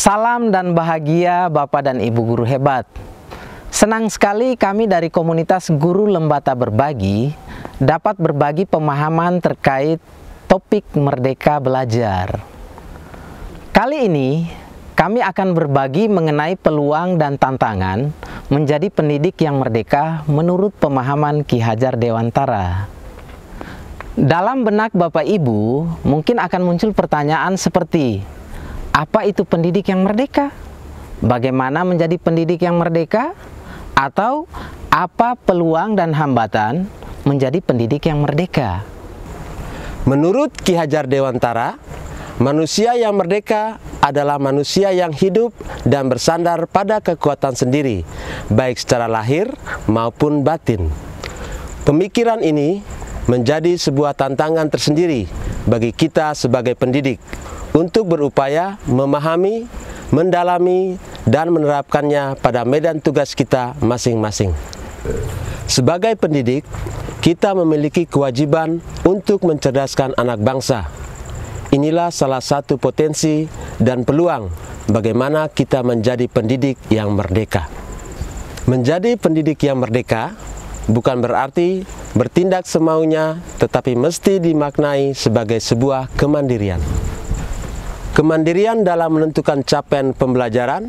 Salam dan bahagia Bapak dan Ibu guru hebat. Senang sekali kami dari komunitas Guru Lembata Berbagi dapat berbagi pemahaman terkait topik Merdeka Belajar. Kali ini kami akan berbagi mengenai peluang dan tantangan menjadi pendidik yang merdeka menurut pemahaman Ki Hajar Dewantara. Dalam benak Bapak Ibu mungkin akan muncul pertanyaan seperti, apa itu pendidik yang merdeka? Bagaimana menjadi pendidik yang merdeka? Atau apa peluang dan hambatan menjadi pendidik yang merdeka? Menurut Ki Hajar Dewantara, manusia yang merdeka adalah manusia yang hidup dan bersandar pada kekuatan sendiri, baik secara lahir maupun batin. Pemikiran ini menjadi sebuah tantangan tersendiri bagi kita sebagai pendidik untuk berupaya memahami, mendalami, dan menerapkannya pada medan tugas kita masing-masing. Sebagai pendidik, kita memiliki kewajiban untuk mencerdaskan anak bangsa. Inilah salah satu potensi dan peluang bagaimana kita menjadi pendidik yang merdeka. Menjadi pendidik yang merdeka bukan berarti bertindak semaunya, tetapi mesti dimaknai sebagai sebuah kemandirian. Kemandirian dalam menentukan capaian pembelajaran,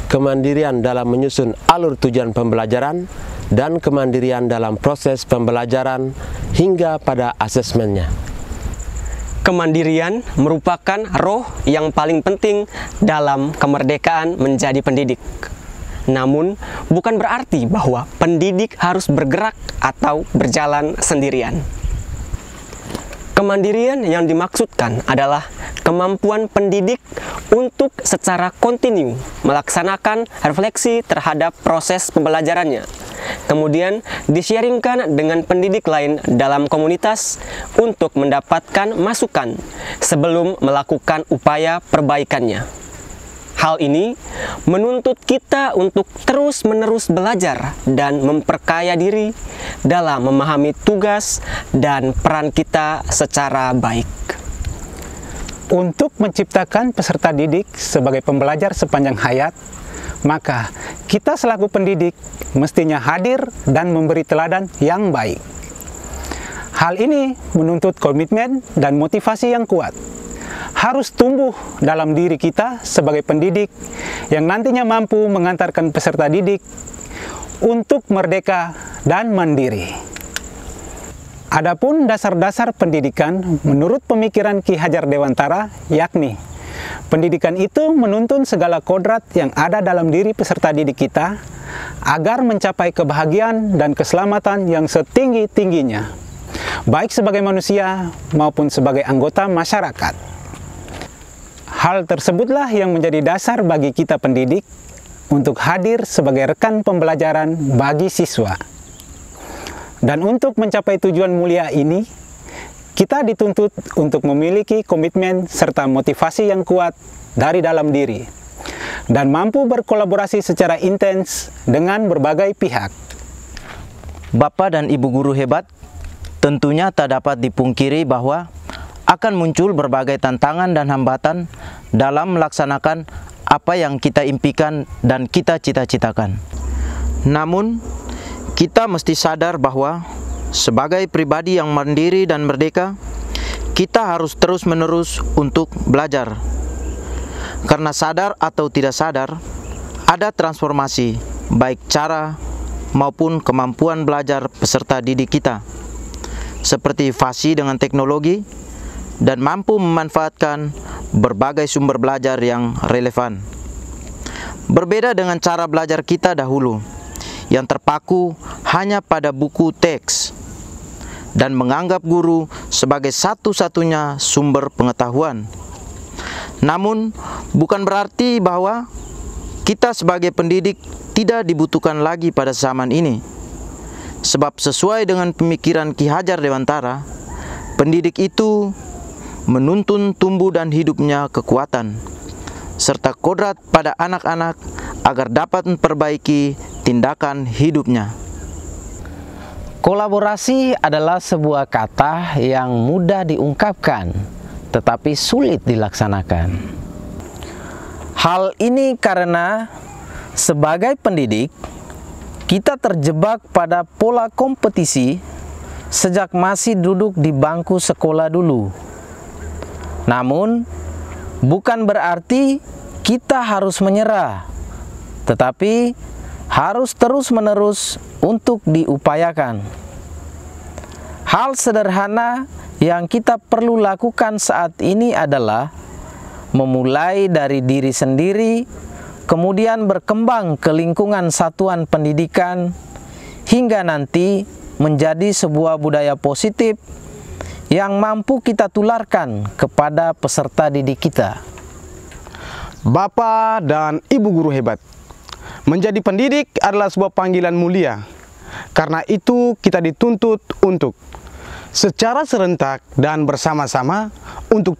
kemandirian dalam menyusun alur tujuan pembelajaran, dan kemandirian dalam proses pembelajaran hingga pada asesmennya. Kemandirian merupakan roh yang paling penting dalam kemerdekaan menjadi pendidik. Namun, bukan berarti bahwa pendidik harus bergerak atau berjalan sendirian. Kemandirian yang dimaksudkan adalah kemampuan pendidik untuk secara kontinu melaksanakan refleksi terhadap proses pembelajarannya, kemudian di-sharingkan dengan pendidik lain dalam komunitas untuk mendapatkan masukan sebelum melakukan upaya perbaikannya. Hal ini menuntut kita untuk terus-menerus belajar dan memperkaya diri dalam memahami tugas dan peran kita secara baik. Untuk menciptakan peserta didik sebagai pembelajar sepanjang hayat, maka kita selaku pendidik mestinya hadir dan memberi teladan yang baik. Hal ini menuntut komitmen dan motivasi yang kuat. Harus tumbuh dalam diri kita sebagai pendidik yang nantinya mampu mengantarkan peserta didik untuk merdeka dan mandiri. Adapun dasar-dasar pendidikan menurut pemikiran Ki Hajar Dewantara, yakni pendidikan itu menuntun segala kodrat yang ada dalam diri peserta didik kita agar mencapai kebahagiaan dan keselamatan yang setinggi-tingginya, baik sebagai manusia maupun sebagai anggota masyarakat. Hal tersebutlah yang menjadi dasar bagi kita pendidik untuk hadir sebagai rekan pembelajaran bagi siswa. Dan untuk mencapai tujuan mulia ini, kita dituntut untuk memiliki komitmen serta motivasi yang kuat dari dalam diri, dan mampu berkolaborasi secara intens dengan berbagai pihak. Bapak dan Ibu guru hebat, tentunya tak dapat dipungkiri bahwa akan muncul berbagai tantangan dan hambatan dalam melaksanakan apa yang kita impikan dan kita cita-citakan. Namun, kita mesti sadar bahwa sebagai pribadi yang mandiri dan merdeka, kita harus terus-menerus untuk belajar. Karena sadar atau tidak sadar, ada transformasi baik cara maupun kemampuan belajar peserta didik kita, seperti fasih dengan teknologi dan mampu memanfaatkan berbagai sumber belajar yang relevan. Berbeda dengan cara belajar kita dahulu, yang terpaku hanya pada buku teks dan menganggap guru sebagai satu-satunya sumber pengetahuan. Namun, bukan berarti bahwa kita sebagai pendidik tidak dibutuhkan lagi pada zaman ini. Sebab sesuai dengan pemikiran Ki Hajar Dewantara, pendidik itu menuntun tumbuh dan hidupnya kekuatan, serta kodrat pada anak-anak agar dapat memperbaiki tindakan hidupnya. Kolaborasi adalah sebuah kata yang mudah diungkapkan, tetapi sulit dilaksanakan. Hal ini karena sebagai pendidik, kita terjebak pada pola kompetisi sejak masih duduk di bangku sekolah dulu. Namun, bukan berarti kita harus menyerah, tetapi harus terus-menerus untuk diupayakan. Hal sederhana yang kita perlu lakukan saat ini adalah memulai dari diri sendiri, kemudian berkembang ke lingkungan satuan pendidikan, hingga nanti menjadi sebuah budaya positif yang mampu kita tularkan kepada peserta didik kita. Bapak dan Ibu guru hebat, menjadi pendidik adalah sebuah panggilan mulia. Karena itu kita dituntut untuk secara serentak dan bersama-sama untuk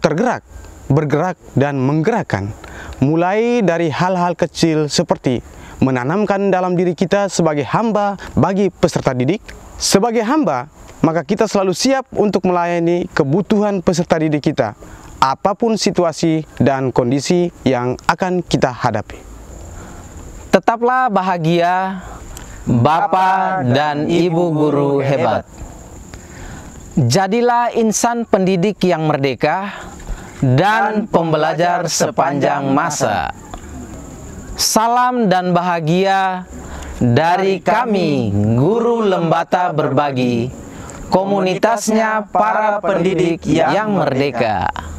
bergerak dan menggerakkan, mulai dari hal-hal kecil seperti menanamkan dalam diri kita sebagai hamba bagi peserta didik. Sebagai hamba, maka kita selalu siap untuk melayani kebutuhan peserta didik kita, apapun situasi dan kondisi yang akan kita hadapi. Tetaplah bahagia, Bapak dan Ibu guru hebat. Jadilah insan pendidik yang merdeka dan pembelajar sepanjang masa. Salam dan bahagia dari kami, Guru Lembata Berbagi, komunitasnya para pendidik yang merdeka.